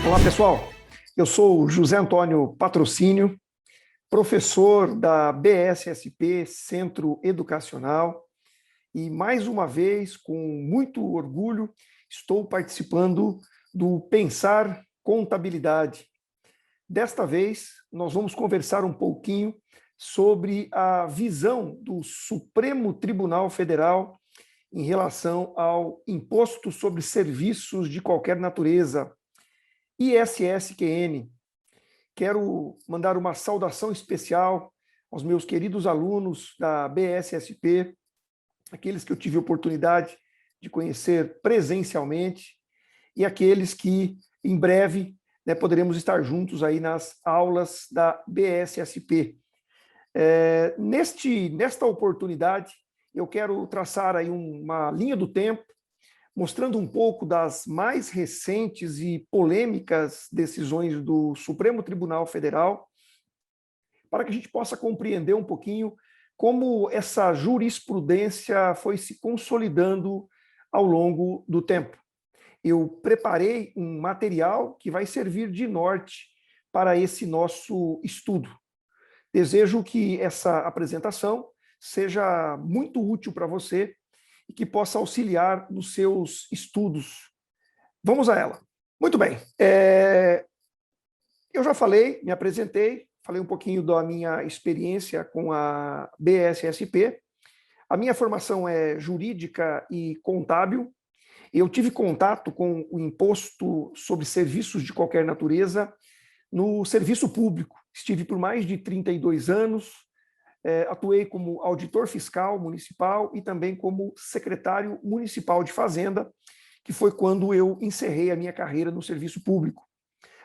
Olá, pessoal. Eu sou o José Antônio Patrocínio, professor da BSSP, Centro Educacional, e mais uma vez, com muito orgulho, estou participando do Pensar Contabilidade. Desta vez, nós vamos conversar um pouquinho sobre a visão do Supremo Tribunal Federal em relação ao Imposto sobre Serviços de Qualquer Natureza, ISSQN. Quero mandar uma saudação especial aos meus queridos alunos da BSSP, aqueles que eu tive a oportunidade de conhecer presencialmente e aqueles que, em breve, poderemos estar juntos aí nas aulas da BSSP. Nesta oportunidade, eu quero traçar aí uma linha do tempo, mostrando um pouco das mais recentes e polêmicas decisões do Supremo Tribunal Federal, para que a gente possa compreender um pouquinho como essa jurisprudência foi se consolidando ao longo do tempo. Eu preparei um material que vai servir de norte para esse nosso estudo. Desejo que essa apresentação seja muito útil para você e que possa auxiliar nos seus estudos. Vamos a ela. Muito bem. Eu já falei, me apresentei, falei um pouquinho da minha experiência com a BSSP. A minha formação é jurídica e contábil. Eu tive contato com o imposto sobre serviços de qualquer natureza no serviço público. Estive por mais de 32 anos, atuei como auditor fiscal municipal e também como secretário municipal de Fazenda, que foi quando eu encerrei a minha carreira no serviço público.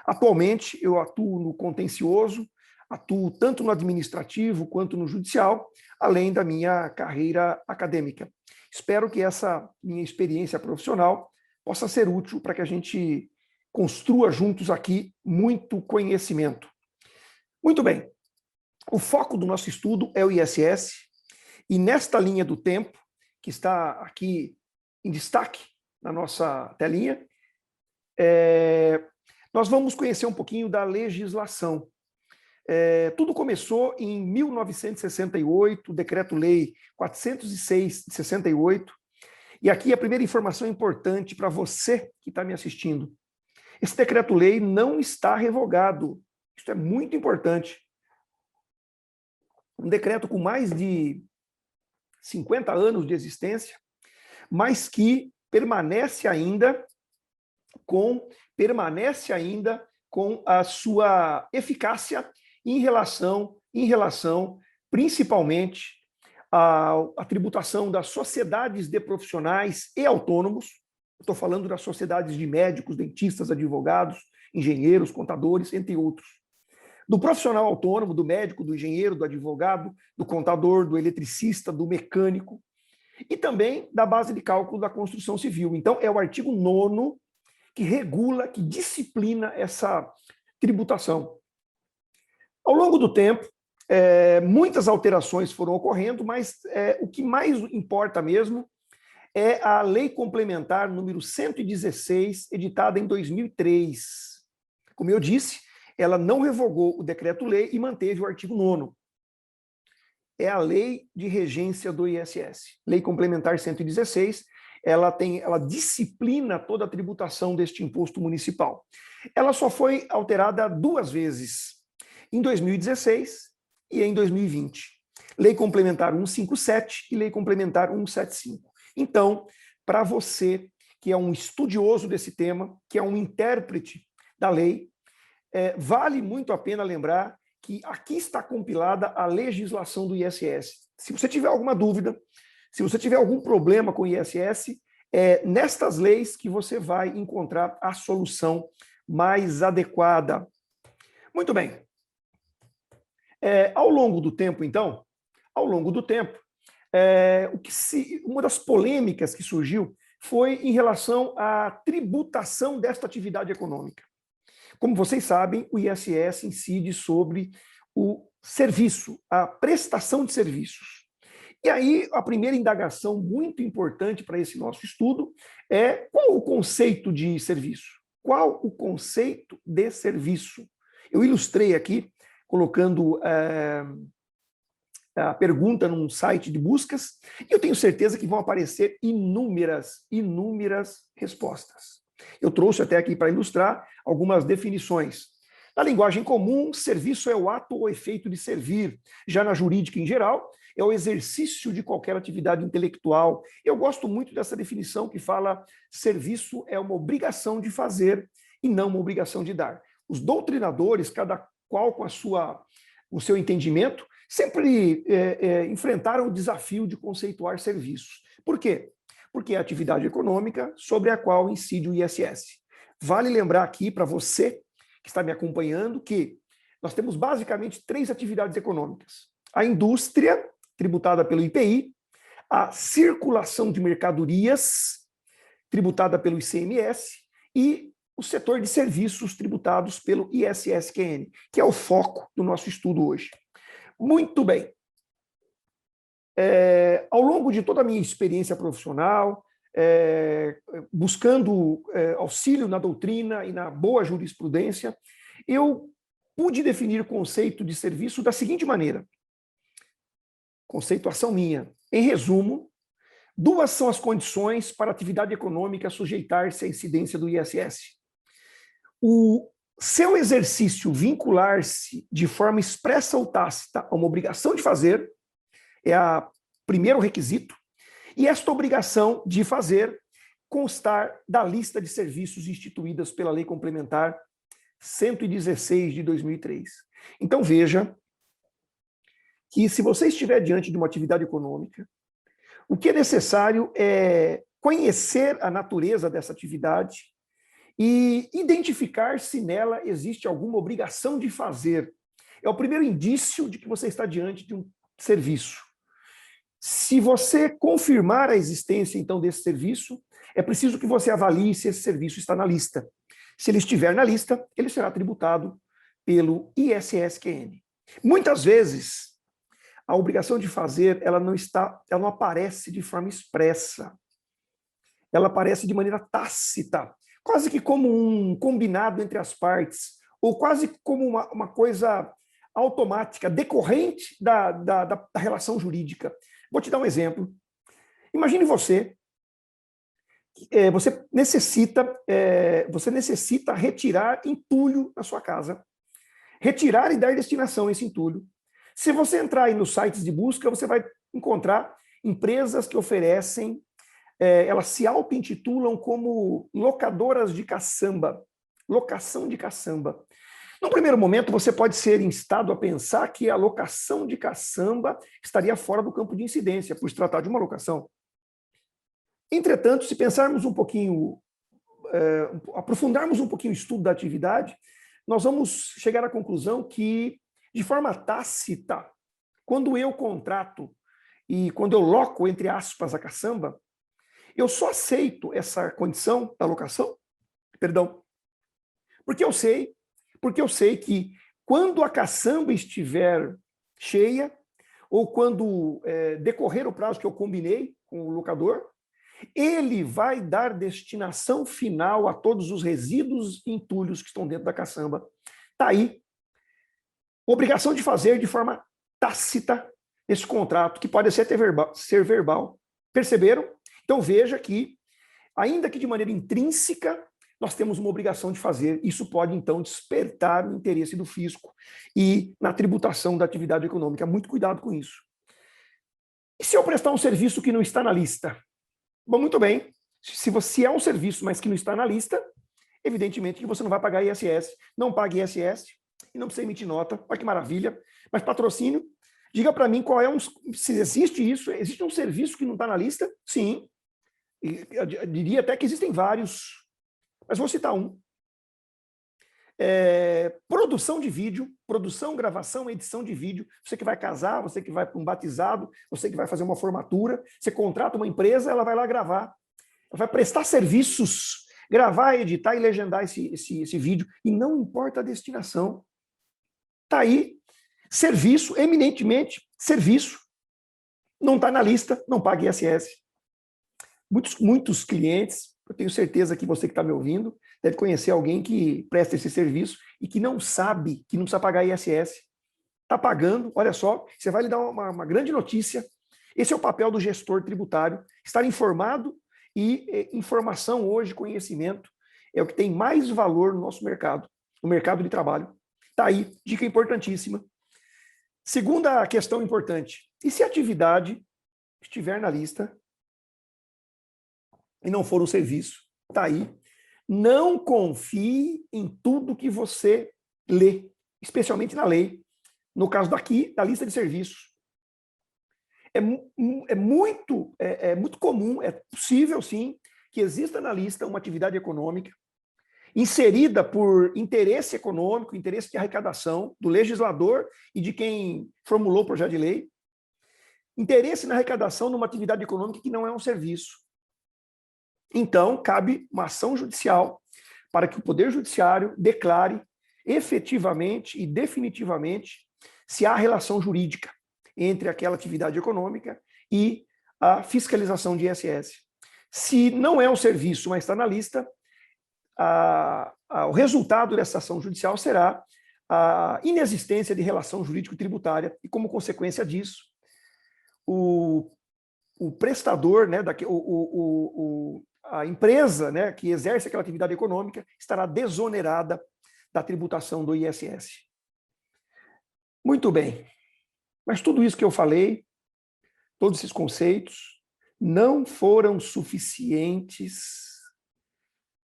Atualmente, eu atuo no contencioso, atuo tanto no administrativo quanto no judicial, além da minha carreira acadêmica. Espero que essa minha experiência profissional possa ser útil para que a gente construa juntos aqui muito conhecimento. Muito bem. O foco do nosso estudo é o ISS, e nesta linha do tempo, que está aqui em destaque na nossa telinha, nós vamos conhecer um pouquinho da legislação. Tudo começou em 1968, o Decreto-Lei 406 de 68, e aqui a primeira informação importante para você que está me assistindo. Esse Decreto-Lei não está revogado, isso é muito importante. Um decreto com mais de 50 anos de existência, mas que permanece ainda com a sua eficácia em relação principalmente à tributação das sociedades de profissionais e autônomos. Estou falando das sociedades de médicos, dentistas, advogados, engenheiros, contadores, entre outros. Do profissional autônomo, do médico, do engenheiro, do advogado, do contador, do eletricista, do mecânico, e também da base de cálculo da construção civil. Então, é o artigo 9º que regula, que disciplina essa tributação. Ao longo do tempo, muitas alterações foram ocorrendo, mas o que mais importa mesmo é a Lei Complementar número 116, editada em 2003. Como eu disse, ela não revogou o decreto-lei e manteve o artigo 9º. É a Lei de Regência do ISS. Lei Complementar 116, ela disciplina toda a tributação deste imposto municipal. Ela só foi alterada 2 vezes, em 2016 e em 2020. Lei Complementar 157 e Lei Complementar 175. Então, para você que é um estudioso desse tema, que é um intérprete da lei, vale muito a pena lembrar que aqui está compilada a legislação do ISS. Se você tiver alguma dúvida, se você tiver algum problema com o ISS, é nestas leis que você vai encontrar a solução mais adequada. Muito bem. Ao longo do tempo, então, uma das polêmicas que surgiu foi em relação à tributação desta atividade econômica. Como vocês sabem, o ISS incide sobre o serviço, a prestação de serviços. E aí, a primeira indagação muito importante para esse nosso estudo é qual o conceito de serviço? qual o conceito de serviço. Eu ilustrei aqui, colocando a pergunta num site de buscas, e eu tenho certeza que vão aparecer inúmeras respostas. Eu trouxe até aqui para ilustrar algumas definições. Na linguagem comum, serviço é o ato ou efeito de servir. Já na jurídica em geral, é o exercício de qualquer atividade intelectual. Eu gosto muito dessa definição que fala serviço é uma obrigação de fazer e não uma obrigação de dar. Os doutrinadores, cada qual com o seu entendimento, sempre enfrentaram o desafio de conceituar serviços. Por quê? Porque é a atividade econômica sobre a qual incide o ISS. Vale lembrar aqui para você que está me acompanhando que nós temos basicamente 3 atividades econômicas. A indústria, tributada pelo IPI, a circulação de mercadorias, tributada pelo ICMS, e o setor de serviços tributados pelo ISSQN, que é o foco do nosso estudo hoje. Muito bem. Ao longo de toda a minha experiência profissional, buscando auxílio na doutrina e na boa jurisprudência, eu pude definir o conceito de serviço da seguinte maneira. Conceituação minha. Em resumo, 2 são as condições para a atividade econômica sujeitar-se à incidência do ISS. O seu exercício vincular-se de forma expressa ou tácita a uma obrigação de fazer é o primeiro requisito, e esta obrigação de fazer constar da lista de serviços instituídas pela Lei Complementar 116 de 2003. Então veja que se você estiver diante de uma atividade econômica, o que é necessário é conhecer a natureza dessa atividade e identificar se nela existe alguma obrigação de fazer. É o primeiro indício de que você está diante de um serviço. Se você confirmar a existência, então, desse serviço, é preciso que você avalie se esse serviço está na lista. Se ele estiver na lista, ele será tributado pelo ISSQN. Muitas vezes, a obrigação de fazer, ela não aparece de forma expressa. Ela aparece de maneira tácita, quase que como um combinado entre as partes, ou quase como uma coisa automática, decorrente da relação jurídica. Vou te dar um exemplo. Imagine você necessita retirar entulho na sua casa. Retirar e dar destinação a esse entulho. Se você entrar aí nos sites de busca, você vai encontrar empresas que oferecem, elas se auto-intitulam como locadoras de caçamba, locação de caçamba. No primeiro momento, você pode ser instado a pensar que a locação de caçamba estaria fora do campo de incidência, por se tratar de uma locação. Entretanto, se pensarmos um pouquinho, aprofundarmos um pouquinho o estudo da atividade, nós vamos chegar à conclusão que, de forma tácita, quando eu contrato e quando eu loco, entre aspas, a caçamba, eu só aceito essa condição da locação, porque eu sei que quando a caçamba estiver cheia, ou quando decorrer o prazo que eu combinei com o locador, ele vai dar destinação final a todos os resíduos e entulhos que estão dentro da caçamba. Está aí. Obrigação de fazer de forma tácita esse contrato, que pode ser verbal. Perceberam? Então veja que, ainda que de maneira intrínseca, nós temos uma obrigação de fazer. Isso pode, então, despertar o interesse do fisco e na tributação da atividade econômica. Muito cuidado com isso. E se eu prestar um serviço que não está na lista? Bom, muito bem. Se é um serviço, mas que não está na lista, evidentemente que você não vai pagar ISS. Não pague ISS e não precisa emitir nota. Olha que maravilha. Mas patrocínio, diga para mim se existe isso. Existe um serviço que não está na lista? Sim. Eu diria até que existem vários. Mas vou citar um. Produção de vídeo, produção, gravação, edição de vídeo. Você que vai casar, você que vai para um batizado, você que vai fazer uma formatura, você contrata uma empresa, ela vai lá gravar. Ela vai prestar serviços, gravar, editar e legendar esse vídeo. E não importa a destinação. Está aí, serviço, eminentemente serviço. Não está na lista, não paga ISS. Muitos clientes, eu tenho certeza que você que está me ouvindo, deve conhecer alguém que presta esse serviço e que não sabe que não precisa pagar ISS. Está pagando, olha só, você vai lhe dar uma grande notícia. Esse é o papel do gestor tributário, estar informado, e informação hoje, conhecimento, é o que tem mais valor no nosso mercado, no mercado de trabalho. Está aí, dica importantíssima. Segunda questão importante, e se a atividade estiver na lista e não for um serviço? Está aí. Não confie em tudo que você lê, especialmente na lei. No caso daqui, da lista de serviços. É muito comum, é possível, sim, que exista na lista uma atividade econômica inserida por interesse econômico, interesse de arrecadação do legislador e de quem formulou o projeto de lei, interesse na arrecadação numa atividade econômica que não é um serviço. Então, cabe uma ação judicial para que o Poder Judiciário declare efetivamente e definitivamente se há relação jurídica entre aquela atividade econômica e a fiscalização de ISS. Se não é um serviço, mas está na lista, o resultado dessa ação judicial será a inexistência de relação jurídico-tributária e, como consequência disso, o prestador, né, a empresa, né, que exerce aquela atividade econômica estará desonerada da tributação do ISS. Muito bem. Mas tudo isso que eu falei, todos esses conceitos, não foram suficientes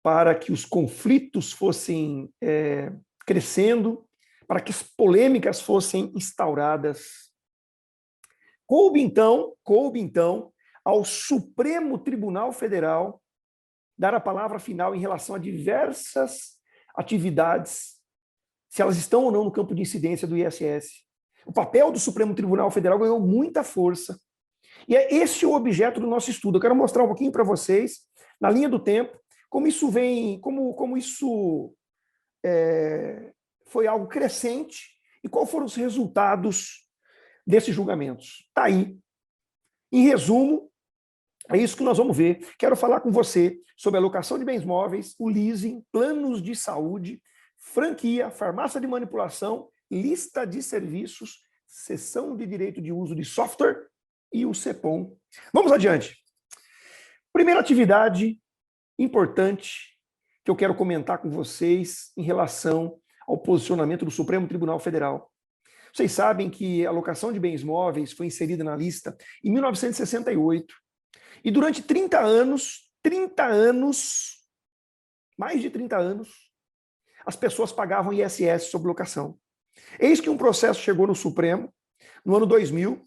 para que os conflitos fossem crescendo, para que as polêmicas fossem instauradas. Coube então, ao Supremo Tribunal Federal dar a palavra final em relação a diversas atividades, se elas estão ou não no campo de incidência do ISS. O papel do Supremo Tribunal Federal ganhou muita força. E é esse o objeto do nosso estudo. Eu quero mostrar um pouquinho para vocês, na linha do tempo, como isso vem, como isso foi algo crescente e quais foram os resultados desses julgamentos. Está aí. Em resumo, é isso que nós vamos ver. Quero falar com você sobre a locação de bens móveis, o leasing, planos de saúde, franquia, farmácia de manipulação, lista de serviços, cessão de direito de uso de software e o CEPOM. Vamos adiante. Primeira atividade importante que eu quero comentar com vocês em relação ao posicionamento do Supremo Tribunal Federal. Vocês sabem que a locação de bens móveis foi inserida na lista em 1968. E durante 30 anos, mais de 30 anos, as pessoas pagavam ISS sobre locação. Eis que um processo chegou no Supremo, no ano 2000,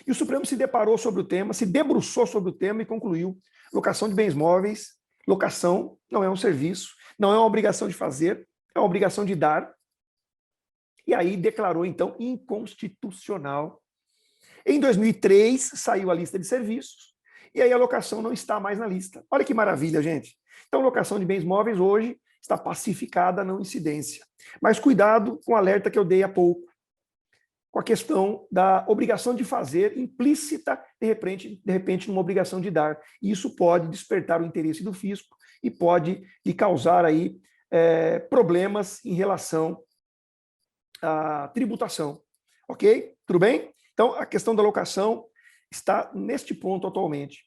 e o Supremo se deparou sobre o tema, se debruçou sobre o tema e concluiu: locação de bens móveis, locação não é um serviço, não é uma obrigação de fazer, é uma obrigação de dar. E aí declarou, então, inconstitucional. Em 2003, saiu a lista de serviços, e aí a locação não está mais na lista. Olha que maravilha, gente. Então, locação de bens móveis hoje está pacificada a não incidência. Mas cuidado com o alerta que eu dei há pouco, com a questão da obrigação de fazer implícita, de repente numa obrigação de dar. E isso pode despertar o interesse do fisco e pode lhe causar aí problemas em relação à tributação. Ok? Tudo bem? Então, a questão da locação está neste ponto atualmente.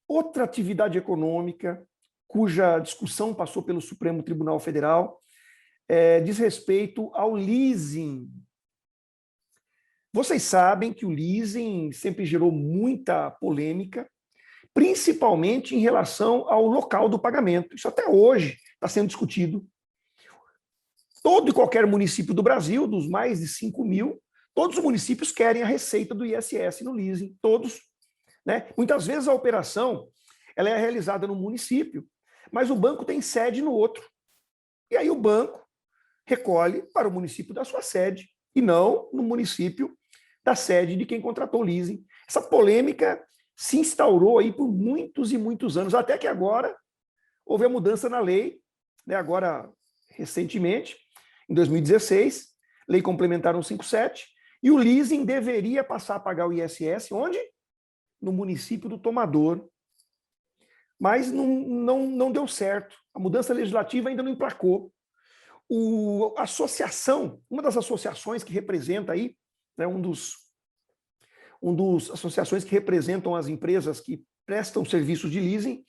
Outra atividade econômica cuja discussão passou pelo Supremo Tribunal Federal diz respeito ao leasing. Vocês sabem que o leasing sempre gerou muita polêmica, principalmente em relação ao local do pagamento. Isso até hoje está sendo discutido. Todo e qualquer município do Brasil, dos mais de 5 mil, todos os municípios querem a receita do ISS no leasing, todos. Né? Muitas vezes a operação ela é realizada no município, mas o banco tem sede no outro. E aí o banco recolhe para o município da sua sede, e não no município da sede de quem contratou o leasing. Essa polêmica se instaurou aí por muitos e muitos anos, até que agora houve a mudança na lei, né? Agora, recentemente, em 2016, Lei Complementar 157, e o leasing deveria passar a pagar o ISS onde? No município do tomador. mas não deu certo. A mudança legislativa ainda não emplacou. A associação, uma das associações que representa aí, né, associações que representam as empresas que prestam serviços de leasing,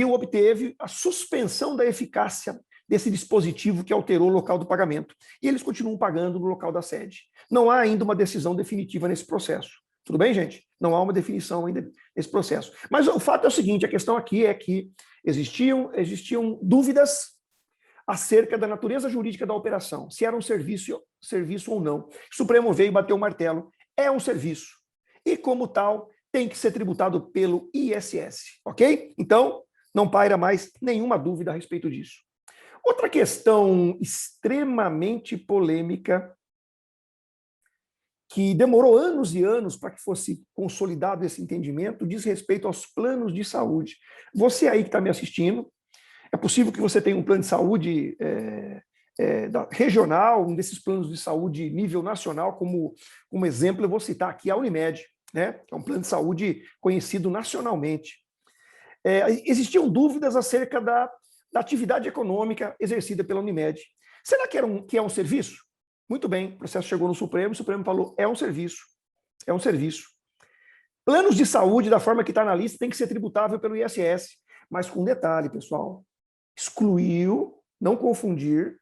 obteve a suspensão da eficácia desse dispositivo que alterou o local do pagamento. E eles continuam pagando no local da sede. Não há ainda uma decisão definitiva nesse processo. Tudo bem, gente? Não há uma definição ainda nesse processo. Mas o fato é o seguinte, a questão aqui é que existiam dúvidas acerca da natureza jurídica da operação, se era um serviço ou não. O Supremo veio e bateu o martelo, é um serviço. E, como tal, tem que ser tributado pelo ISS, ok? Então, não paira mais nenhuma dúvida a respeito disso. Outra questão extremamente polêmica, que demorou anos e anos para que fosse consolidado esse entendimento, diz respeito aos planos de saúde. Você aí que está me assistindo, é possível que você tenha um plano de saúde regional, um desses planos de saúde nível nacional, como exemplo, eu vou citar aqui a Unimed, né? Que é um plano de saúde conhecido nacionalmente. Existiam dúvidas acerca da atividade econômica exercida pela Unimed. Será que é um serviço? Muito bem, o processo chegou no Supremo, o Supremo falou, é um serviço. É um serviço. Planos de saúde, da forma que está na lista, tem que ser tributável pelo ISS. Mas com detalhe, pessoal, excluiu, não confundir,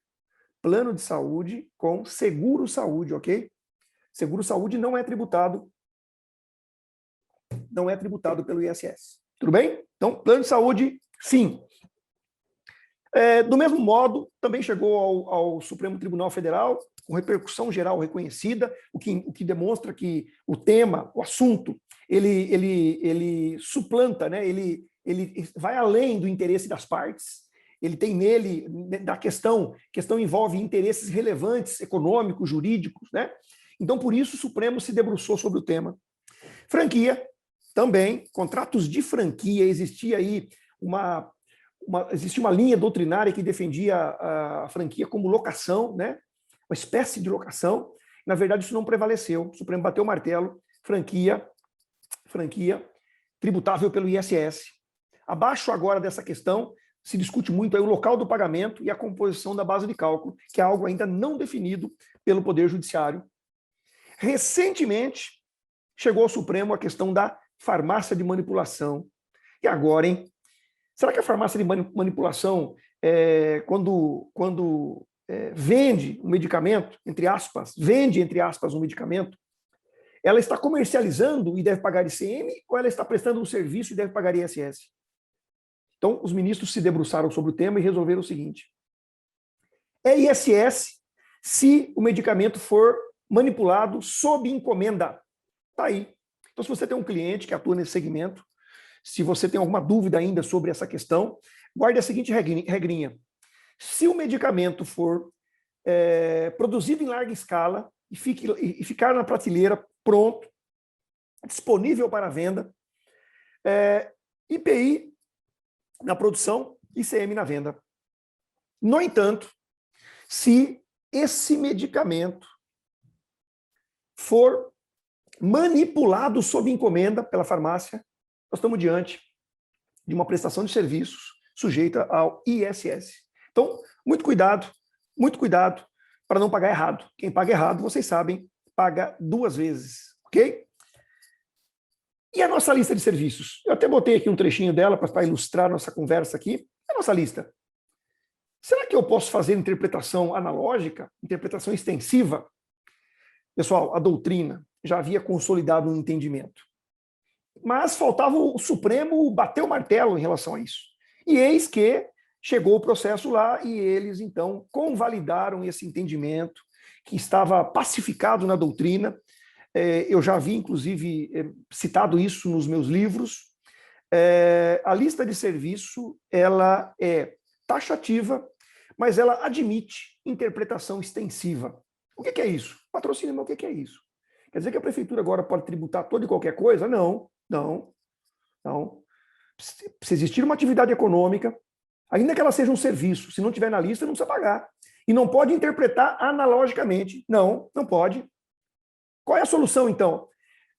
plano de saúde com seguro-saúde, ok? Seguro-saúde não é tributado pelo ISS. Tudo bem? Então, plano de saúde, sim. Do mesmo modo, também chegou ao Supremo Tribunal Federal, com repercussão geral reconhecida, o que demonstra que o tema, o assunto, ele suplanta, né? Ele vai além do interesse das partes. Ele tem nele, da questão envolve interesses relevantes, econômicos, jurídicos, né? Então, por isso, o Supremo se debruçou sobre o tema. Franquia, também, contratos de franquia, existia aí uma linha doutrinária que defendia a franquia como locação, né? Uma espécie de locação. Na verdade, isso não prevaleceu. O Supremo bateu o martelo, franquia tributável pelo ISS. Abaixo agora dessa questão, se discute muito aí o local do pagamento e a composição da base de cálculo, que é algo ainda não definido pelo Poder Judiciário. Recentemente, chegou ao Supremo a questão da farmácia de manipulação. E agora, hein? Será que a farmácia de manipulação, quando vende um medicamento, entre aspas, um medicamento, ela está comercializando e deve pagar ICM ou ela está prestando um serviço e deve pagar ISS? Então, os ministros se debruçaram sobre o tema e resolveram o seguinte: é ISS se o medicamento for manipulado sob encomenda. Está aí. Então, se você tem um cliente que atua nesse segmento, se você tem alguma dúvida ainda sobre essa questão, guarde a seguinte regrinha. Se o medicamento for produzido em larga escala e ficar na prateleira pronto, disponível para venda, IPI na produção, ICM na venda. No entanto, se esse medicamento for manipulado sob encomenda pela farmácia, nós estamos diante de uma prestação de serviços sujeita ao ISS. Então, muito cuidado para não pagar errado. Quem paga errado, vocês sabem, paga duas vezes, ok? E a nossa lista de serviços? Eu até botei aqui um trechinho dela para ilustrar nossa conversa aqui. A nossa lista. Será que eu posso fazer interpretação analógica, interpretação extensiva? Pessoal, a doutrina já havia consolidado um entendimento. Mas faltava o Supremo bater o martelo em relação a isso. E eis que chegou o processo lá e eles, então, convalidaram esse entendimento que estava pacificado na doutrina. Eu já vi, inclusive, citado isso nos meus livros. A lista de serviço, ela é taxativa, mas ela admite interpretação extensiva. O que é isso? Patrocínio, mas o que é isso? Quer dizer que a prefeitura agora pode tributar toda e qualquer coisa? Não. Se existir uma atividade econômica, ainda que ela seja um serviço, se não tiver na lista, não precisa pagar. E não pode interpretar analogicamente. Não pode. Qual é a solução, então?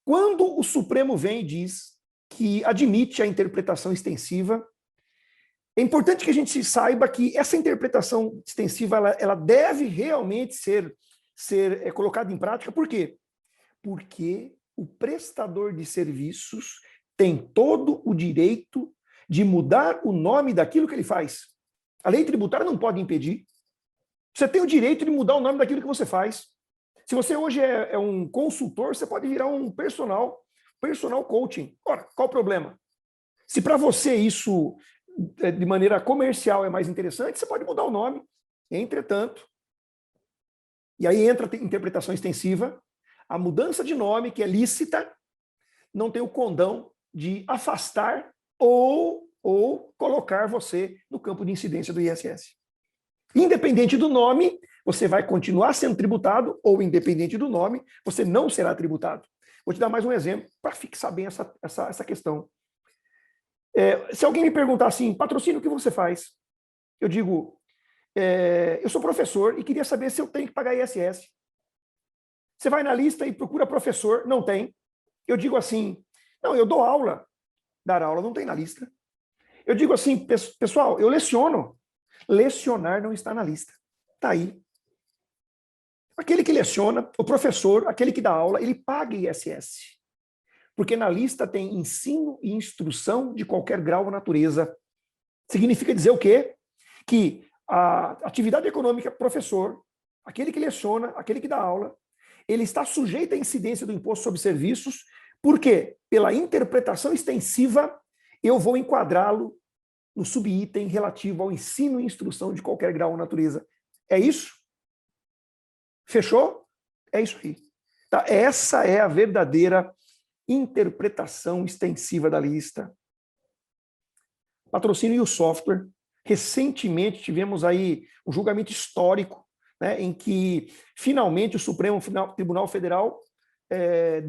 Quando o Supremo vem e diz que admite a interpretação extensiva. É importante que a gente saiba que essa interpretação extensiva ela deve realmente ser colocada em prática. Por quê? Porque o prestador de serviços tem todo o direito de mudar o nome daquilo que ele faz. A lei tributária não pode impedir. Você tem o direito de mudar o nome daquilo que você faz. Se você hoje é um consultor, você pode virar um personal coaching. Ora, qual o problema? Se para você isso, de maneira comercial, é mais interessante, você pode mudar o nome. Entretanto, e aí entra a interpretação extensiva, a mudança de nome, que é lícita, não tem o condão de afastar ou colocar você no campo de incidência do ISS. Independente do nome, você vai continuar sendo tributado, ou independente do nome, você não será tributado. Vou te dar mais um exemplo para fixar bem essa questão. Se alguém me perguntar assim, patrocínio, o que você faz? Eu digo, eu sou professor e queria saber se eu tenho que pagar ISS. Você vai na lista e procura professor, não tem. Eu digo assim, não, eu dou aula. Dar aula não tem na lista. Eu digo assim, pessoal, eu leciono. Lecionar não está na lista. Está aí. Aquele que leciona, o professor, aquele que dá aula, ele paga ISS. Porque na lista tem ensino e instrução de qualquer grau ou natureza. Significa dizer o quê? Que a atividade econômica, professor, aquele que leciona, aquele que dá aula, ele está sujeito à incidência do imposto sobre serviços, porque, pela interpretação extensiva, eu vou enquadrá-lo no subitem relativo ao ensino e instrução de qualquer grau ou natureza. É isso? Fechou? É isso aí. Tá? Essa é a verdadeira interpretação extensiva da lista. Patrocínio e o software. Recentemente tivemos aí um julgamento histórico, né, em que finalmente o Supremo Tribunal Federal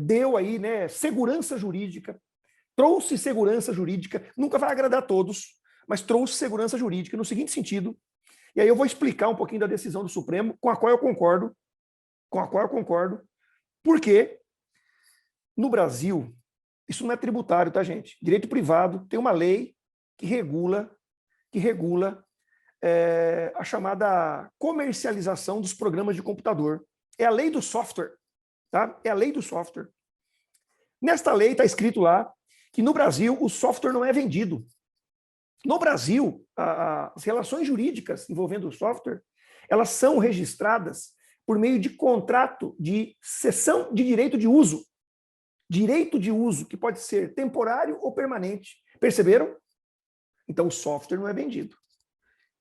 deu aí, né, segurança jurídica, trouxe segurança jurídica, nunca vai agradar a todos, mas trouxe segurança jurídica no seguinte sentido, e aí eu vou explicar um pouquinho da decisão do Supremo, com a qual eu concordo, porque no Brasil, isso não é tributário, tá, gente? Direito privado tem uma lei que regula a chamada comercialização dos programas de computador. É a lei do software, tá? É a lei do software. Nesta lei está escrito lá que no Brasil o software não é vendido. No Brasil, as relações jurídicas envolvendo o software, elas são registradas por meio de contrato de cessão de direito de uso. Direito de uso, que pode ser temporário ou permanente. Perceberam? Então, o software não é vendido.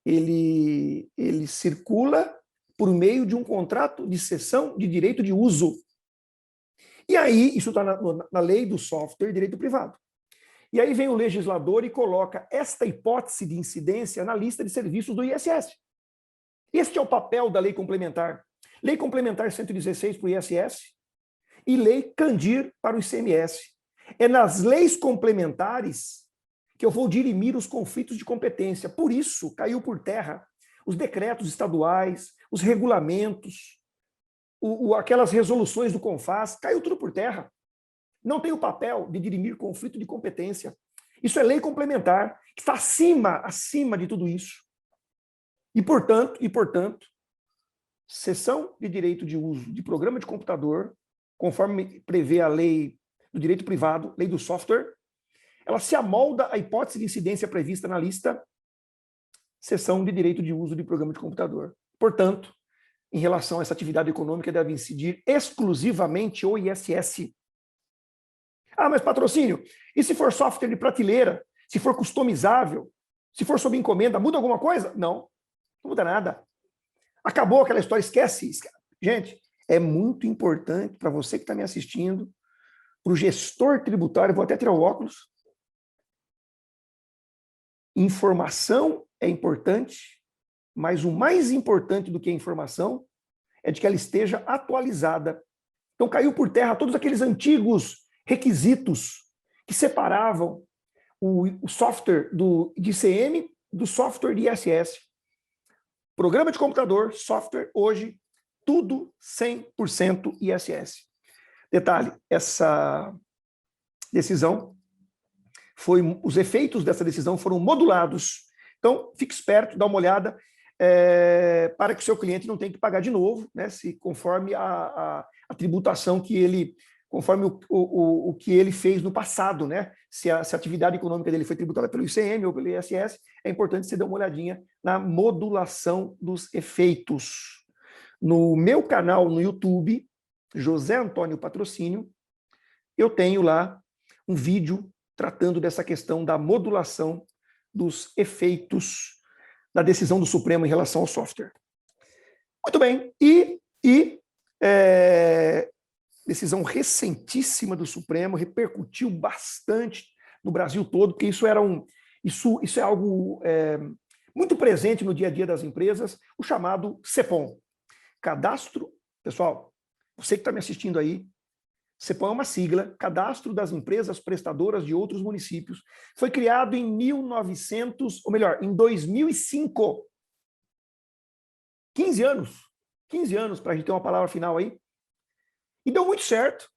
Ele circula por meio de um contrato de cessão de direito de uso. E aí, isso está na lei do software, direito privado. E aí vem o legislador e coloca esta hipótese de incidência na lista de serviços do ISS. Este é o papel da lei complementar. Lei complementar 116 para o ISS e lei Candir para o ICMS. É nas leis complementares que eu vou dirimir os conflitos de competência. Por isso, caiu por terra os decretos estaduais, os regulamentos, aquelas resoluções do CONFAS, caiu tudo por terra. Não tem o papel de dirimir conflito de competência. Isso é lei complementar, que está acima de tudo isso. E, portanto, cessão de direito de uso de programa de computador, conforme prevê a lei do direito privado, lei do software, ela se amolda à hipótese de incidência prevista na lista cessão de direito de uso de programa de computador. Portanto, em relação a essa atividade econômica, deve incidir exclusivamente o ISS. Ah, mas patrocínio, e se for software de prateleira, se for customizável, se for sob encomenda, muda alguma coisa? Não muda nada. Acabou aquela história, esquece. Gente, é muito importante para você que está me assistindo, para o gestor tributário, vou até tirar o óculos. Informação é importante, mas o mais importante do que a informação é de que ela esteja atualizada. Então caiu por terra todos aqueles antigos requisitos que separavam o software de ICM do software de ISS. Programa de computador, software, hoje, tudo 100% ISS. Detalhe, essa decisão os efeitos dessa decisão foram modulados. Então, fique esperto, dá uma olhada, para que o seu cliente não tenha que pagar de novo, né, se conforme a tributação que ele, conforme o que ele fez no passado, né? Se a atividade econômica dele foi tributada pelo ICM ou pelo ISS, é importante você dar uma olhadinha na modulação dos efeitos. No meu canal no YouTube, José Antônio Patrocínio, eu tenho lá um vídeo tratando dessa questão da modulação dos efeitos da decisão do Supremo em relação ao software. Muito bem, decisão recentíssima do Supremo, repercutiu bastante no Brasil todo, porque isso é algo muito presente no dia a dia das empresas, o chamado CEPOM. Cadastro, pessoal, você que está me assistindo aí, CEPOM é uma sigla, Cadastro das Empresas Prestadoras de Outros Municípios. Foi criado em 2005. 15 anos para a gente ter uma palavra final aí. E deu muito certo,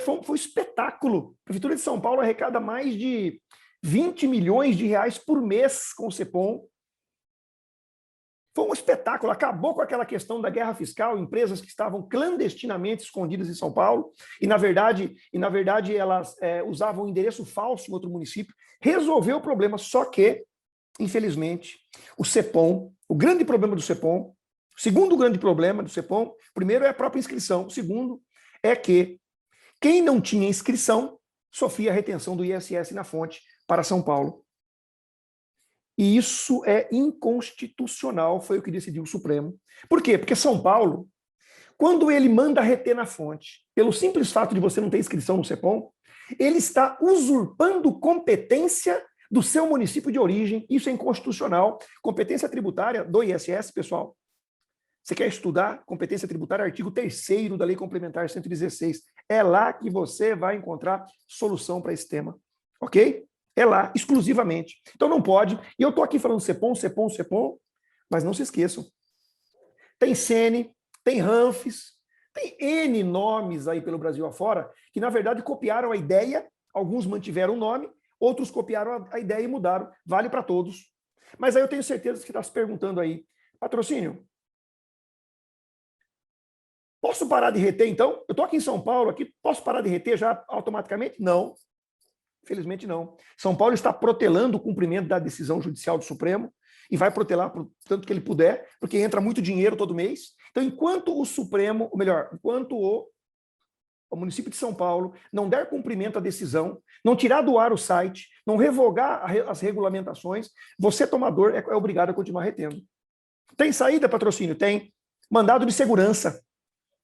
foi um espetáculo. A Prefeitura de São Paulo arrecada mais de 20 milhões de reais por mês com o CEPOM. Foi um espetáculo, acabou com aquela questão da guerra fiscal, empresas que estavam clandestinamente escondidas em São Paulo, e na verdade elas usavam um endereço falso em outro município, resolveu o problema, só que, infelizmente, o CEPOM, o grande problema do CEPOM, o segundo grande problema do CEPOM, primeiro é a própria inscrição, o segundo é que quem não tinha inscrição sofria a retenção do ISS na fonte para São Paulo. E isso é inconstitucional, foi o que decidiu o Supremo. Por quê? Porque São Paulo, quando ele manda reter na fonte, pelo simples fato de você não ter inscrição no CEPOM, ele está usurpando competência do seu município de origem. Isso é inconstitucional. Competência tributária do ISS, pessoal. Você quer estudar competência tributária, artigo 3º da Lei Complementar 116. É lá que você vai encontrar solução para esse tema. Ok? É lá, exclusivamente. Então não pode. E eu estou aqui falando CEPOM, mas não se esqueçam. Tem SENE, tem RANFES, tem N nomes aí pelo Brasil afora, que na verdade copiaram a ideia, alguns mantiveram o nome, outros copiaram a ideia e mudaram. Vale para todos. Mas aí eu tenho certeza que está se perguntando aí, patrocínio, posso parar de reter então? Eu estou aqui em São Paulo, posso parar de reter já automaticamente? Não. Infelizmente não. São Paulo está protelando o cumprimento da decisão judicial do Supremo e vai protelar por tanto que ele puder, porque entra muito dinheiro todo mês. Então, enquanto o Supremo, ou melhor, enquanto o município de São Paulo não der cumprimento à decisão, não tirar do ar o site, não revogar as regulamentações, você, tomador, é obrigado a continuar retendo. Tem saída, patrocínio? Tem. Mandado de segurança.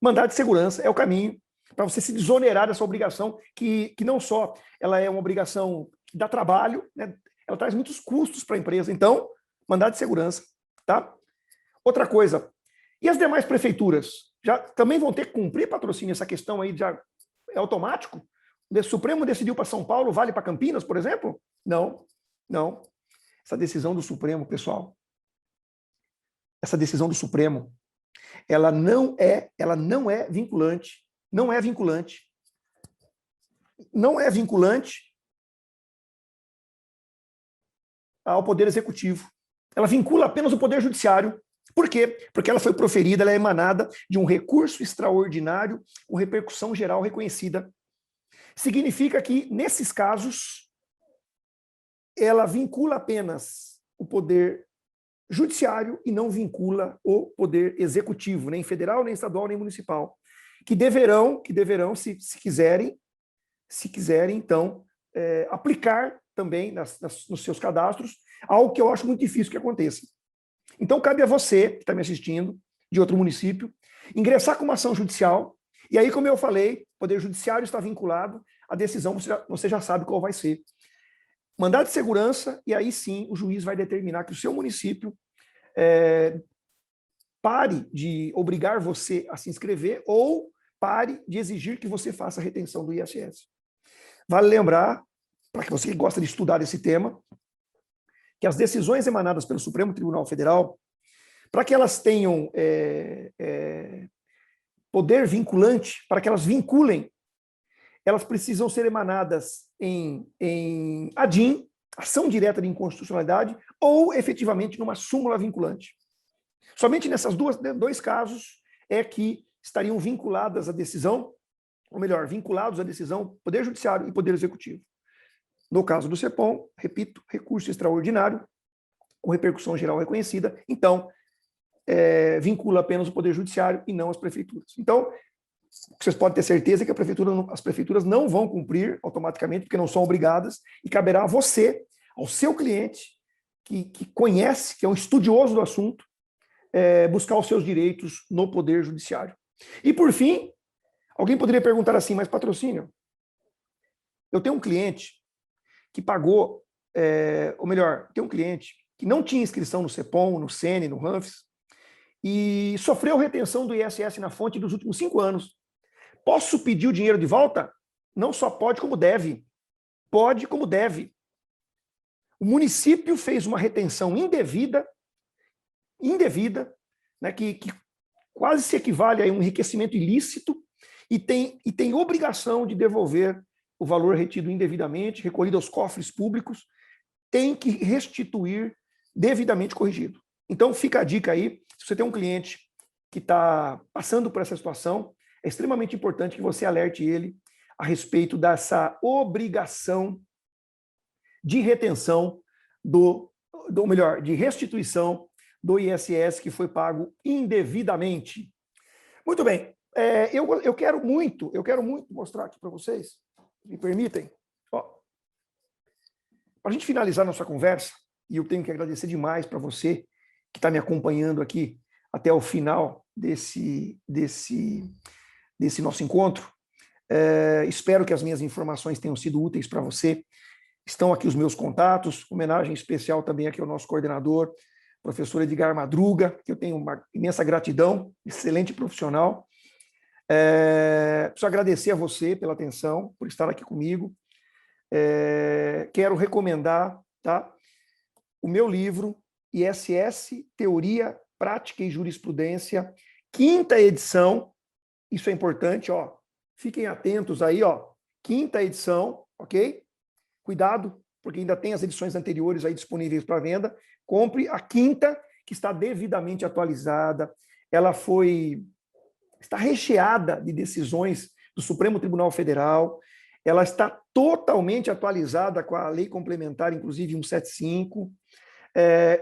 Mandado de segurança é o caminho para você se desonerar dessa obrigação, que não só ela é uma obrigação que dá trabalho, né, ela traz muitos custos para a empresa. Então, mandado de segurança. Tá? Outra coisa, e as demais prefeituras? Já também vão ter que cumprir, patrocínio, essa questão aí já é automático? O Supremo decidiu para São Paulo, vale para Campinas, por exemplo? Não, não. Essa decisão do Supremo, pessoal, essa decisão do Supremo, ela não é vinculante. Não é vinculante. Não é vinculante ao Poder Executivo. Ela vincula apenas o Poder Judiciário. Por quê? Porque ela foi proferida, ela é emanada de um recurso extraordinário com repercussão geral reconhecida. Significa que, nesses casos, ela vincula apenas o Poder Judiciário e não vincula o Poder Executivo, nem federal, nem estadual, nem municipal. Que deverão, se quiserem, então, aplicar também nos seus cadastros, algo que eu acho muito difícil que aconteça. Então, cabe a você, que está me assistindo, de outro município, ingressar com uma ação judicial, e aí, como eu falei, o Poder Judiciário está vinculado, a decisão você já sabe qual vai ser. Mandado de segurança, e aí sim o juiz vai determinar que o seu município pare de obrigar você a se inscrever ou pare de exigir que você faça a retenção do ISS. Vale lembrar, para você que gosta de estudar esse tema, que as decisões emanadas pelo Supremo Tribunal Federal, para que elas tenham poder vinculante, para que elas vinculem, elas precisam ser emanadas em ADIM, ação direta de inconstitucionalidade, ou efetivamente numa súmula vinculante. Somente nesses dois casos é que estariam vinculadas à decisão, ou melhor, vinculados à decisão Poder Judiciário e Poder Executivo. No caso do CEPOM, repito, recurso extraordinário, com repercussão geral reconhecida, então, vincula apenas o Poder Judiciário e não as prefeituras. Então, vocês podem ter certeza que as prefeituras não vão cumprir automaticamente, porque não são obrigadas, e caberá a você, ao seu cliente, que conhece, que é um estudioso do assunto, buscar os seus direitos no Poder Judiciário. E, por fim, alguém poderia perguntar assim, mas patrocínio, eu tenho um cliente que pagou, ou melhor, tem um cliente que não tinha inscrição no CEPOM, no SENE, no RANFES, e sofreu retenção do ISS na fonte dos últimos 5 anos. Posso pedir o dinheiro de volta? Não só pode, como deve. Pode, como deve. O município fez uma retenção indevida, né, que quase se equivale a um enriquecimento ilícito, e tem obrigação de devolver o valor retido indevidamente, recolhido aos cofres públicos, tem que restituir devidamente corrigido. Então, fica a dica aí, se você tem um cliente que está passando por essa situação, é extremamente importante que você alerte ele a respeito dessa obrigação de retenção de restituição do ISS que foi pago indevidamente. Muito bem, eu quero muito mostrar aqui para vocês, me permitem? Para a gente finalizar nossa conversa, e eu tenho que agradecer demais para você que está me acompanhando aqui até o final desse nosso encontro. Espero que as minhas informações tenham sido úteis para você. Estão aqui os meus contatos, homenagem especial também aqui ao nosso coordenador, professor Edgar Madruga, que eu tenho uma imensa gratidão, excelente profissional. Preciso agradecer a você pela atenção, por estar aqui comigo. Quero recomendar, tá, o meu livro, ISS, Teoria, Prática e Jurisprudência, 5ª edição. Isso é importante, ó. Fiquem atentos aí, ó. 5ª edição, ok? Cuidado, porque ainda tem as edições anteriores aí disponíveis para venda. Compre a 5ª, que está devidamente atualizada. Ela está recheada de decisões do Supremo Tribunal Federal. Ela está totalmente atualizada com a Lei Complementar, inclusive 175.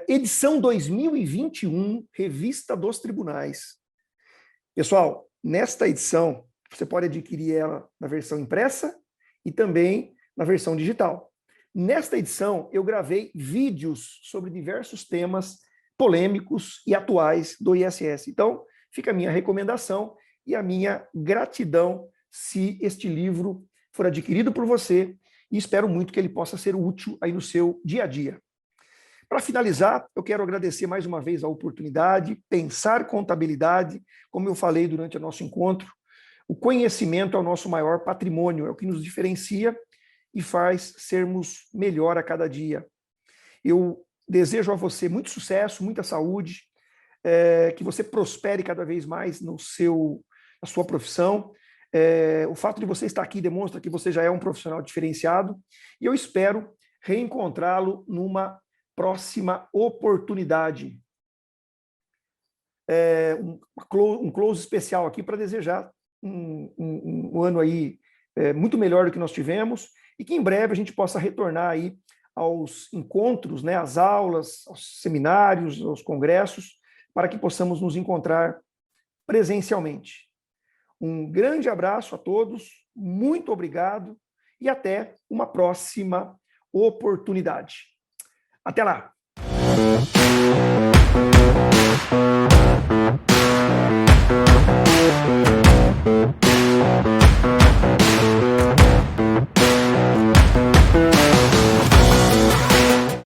Edição 2021, Revista dos Tribunais. Pessoal, nesta edição, você pode adquirir ela na versão impressa e também na versão digital. Nesta edição, eu gravei vídeos sobre diversos temas polêmicos e atuais do ISS. Então, fica a minha recomendação e a minha gratidão se este livro for adquirido por você, e espero muito que ele possa ser útil aí no seu dia a dia. Para finalizar, eu quero agradecer mais uma vez a oportunidade, pensar contabilidade, como eu falei durante o nosso encontro, o conhecimento é o nosso maior patrimônio, é o que nos diferencia e faz sermos melhor a cada dia. Eu desejo a você muito sucesso, muita saúde, que você prospere cada vez mais na sua profissão. O fato de você estar aqui demonstra que você já é um profissional diferenciado, e eu espero reencontrá-lo numa próxima oportunidade. Um close especial aqui para desejar um ano aí muito melhor do que nós tivemos, e que em breve a gente possa retornar aí aos encontros, né, às aulas, aos seminários, aos congressos, para que possamos nos encontrar presencialmente. Um grande abraço a todos, muito obrigado e até uma próxima oportunidade. Até lá!